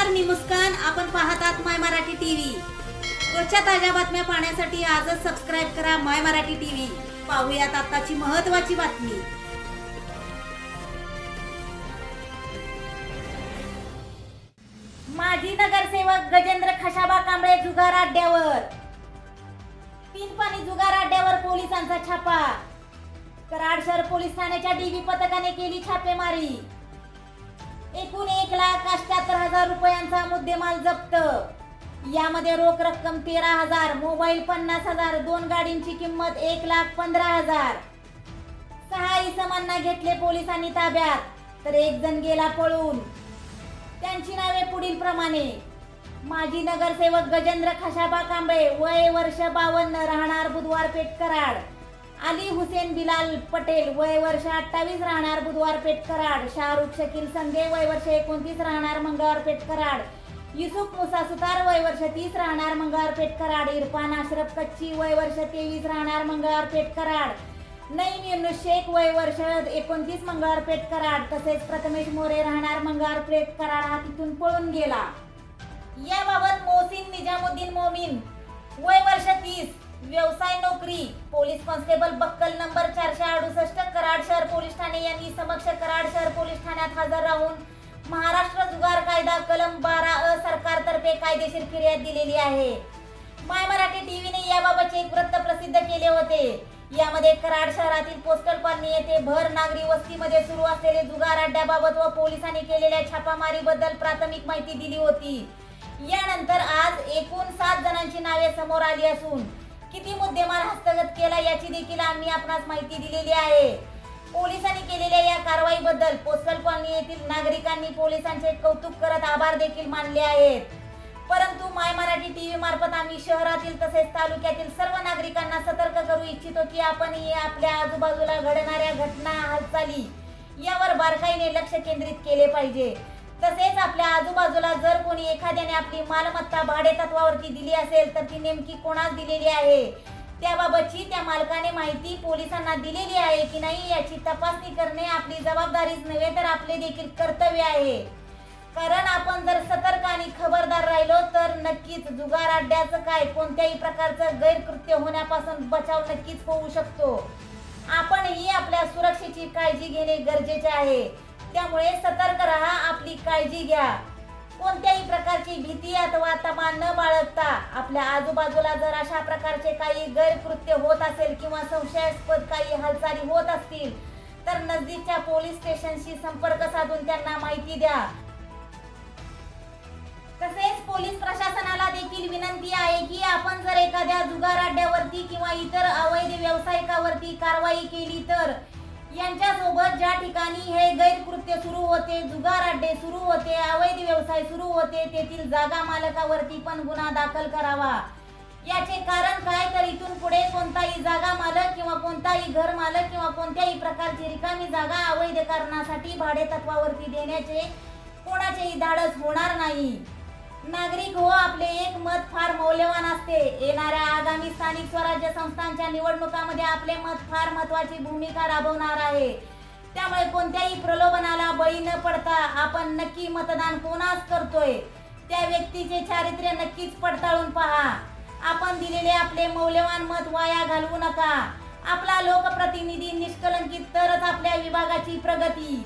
नमस्कार, मी मुस्कान. आपण पाहत आहात माय मराठी टीव्ही. रोजच्या ताज्या बातम्या पाहण्यासाठी आजच सबस्क्राईब करा माय मराठी टीव्ही. पाहूयात आताची महत्त्वाची बातमी. माजी नगरसेवक गजेंद्र खशाबा कांबळे जुगार अड्ड्यावर. पिनपाणी जुगार अड्ड्यावर पोलिसांचा छापा. कराड शहर पोलीस ठाण्याच्या डीबी पथकाने केली छापेमारी. एकूण 1,78,000 रुपयांचा मुद्देमाल जप्त. यामध्ये रोख रक्कम 13,000, मोबाईल 50,000, 2 गाडींची किंमत 1,15,000. 6 इसमांना घेतले पोलिसांनी ताब्यात, तर 1 जण गेला पळून. त्यांची नावे पुढील प्रमाणे: माजी नगरसेवक गजेंद्र खशाबा कांबळे, वय वर्ष 52, राहणार बुधवार पेठ कराड. अली हुसेन बिलाल पटेल, वय वर्ष 28, राहणार बुधवार पेठ कराड. शाहरुख शकील संगे, वय वर्ष 29, राहणार मंगळवार पेठ कराड. युसुफ मुसा सुतार, वय वर्ष 30, राहणार मंगळवार पेठ कराड. इरफान अशरफ कच्ची, वय वर्ष 23, राहणार मंगळवार पेठ कराड. नईम युनुस शेख, वय वर्ष 29, मंगळवार पेठ कराड. तसेच प्रथमेश मोरे, राहणार मंगळवार पेठ कराड, हा तिथून पळून गेला. याबाबत मोहसिन निजामुद्दीन मोमीन, वय वर्ष 30, व्यवसाय नोकरी, पोलीस कॉन्स्टेबल बक्कल नंबर 468, कराड शहर पोलीस ठाणे यांनी समक्ष कराड शहर पोलीस ठाण्यात हजर राहून महाराष्ट्र जुगार कायदा कलम 12 सरकारतर्फे कायदेशीर फिर्याद दिलेली आहे. माय मराठी टीव्हीने याबाबतचे एक वृत्त प्रसिद्ध केले होते. यामध्ये कराड शहरातील पोस्टल कॉलनी येथे भर नागरी वस्तीमध्ये सुरू असलेले जुगार अड्ड्याबाबत व पोलिसांनी केलेल्या छापामारीबद्दल प्राथमिक माहिती दिली होती. यानंतर आज एकूण 7 जणांची नावे समोर आली असून किती मुद्देमाल हस्तगत केला याची देखील आम्ही आपणास माहिती दिलेली आहे. पोलिसांनी केलेल्या या कारवाईबद्दल पोस्टल कॉलनी येथील नागरिकांनी पोलिसांचे कौतुक करत आभार देखील मानले आहेत. परंतु माय मराठी टीव्ही मार्फत आम्ही शहरातील तसेच तालुक्यातील सर्व नागरिकांना सतर्क करू इच्छितो की आपणही आपल्या आजूबाजूला घडणाऱ्या घटना, हालचाली यावर बारकाईने लक्ष केंद्रित केले पाहिजे. तसेच आपल्या आजूबाजूला जर कोणी एखाद्याने आपली मालमत्ता भाडे तत्वावरती दिली असेल तर ती नेमकी कोणास दिलेली आहे, त्याबाबतची त्या मालकाने माहिती पोलिसांना दिलेली आहे की नाही याची तपासणी करणे आपली जबाबदारीच नव्हे तर आपले देखील कर्तव्य आहे. कारण आपण जर सतर्क आणि खबरदार राहिलो तर नक्कीच जुगार अड्ड्याचं काय कोणत्याही प्रकारचं गैरकृत्य होण्यापासून बचाव नक्कीच होऊ शकतो. आपणही आपल्या सुरक्षेची काळजी घेणे गरजेचे आहे. त्यामुळे सतर्क राहा, आपली काळजी घ्या. कोणत्याही प्रकारची भीती अथवा तमा न बाळगता आपल्या आजूबाजूला जर अशा प्रकारचे काही गैरकृत्य होत असेल किंवा संशयास्पद काही हालचाली होत असतील तर नजदीकच्या पोलीस स्टेशनशी संपर्क साधून त्यांना माहिती द्या. तसेच पोलीस प्रशासनाला देखील विनंती आहे की आपण जर एखाद्या जुगार अड्ड्यावरती किंवा इतर अवैध व्यावसायिकावरती कारवाई केली तर यांच्यासोबत ज्या ठिकाणी हे गैरकृत्य सुरू होते, जुगार अड्डे सुरू होते, अवैध व्यवसाय सुरू होते तेथील जागा मालकावरती पण गुन्हा दाखल करावा. याचे कारण काय तर इथून पुढे कोणताही जागा मालक किंवा कोणताही घर मालक किंवा कोणत्याही प्रकारची रिकामी जागा अवैध कारणासाठी भाडे तत्वावरती देण्याचे कोणाचेही धाडस होणार नाही. नागरिक हो, आपले एक मत फार मौल्यवान असते. येणाऱ्या आगामी स्थानिक स्वराज्य संस्थांच्या निवडणुकामध्ये आपले मत फार महत्त्वाची भूमिका राबवणार आहे. त्यामुळे कोणत्याही प्रलोभनाला बळी न पडता आपण नक्की मतदान कोणास करतोय त्या व्यक्तीचे चारित्र्य नक्कीच पडताळून पहा. आपण दिलेले आपले मौल्यवान मत वाया घालवू नका. आपला लोकप्रतिनिधी निष्कलंकित तरच आपल्या विभागाची प्रगती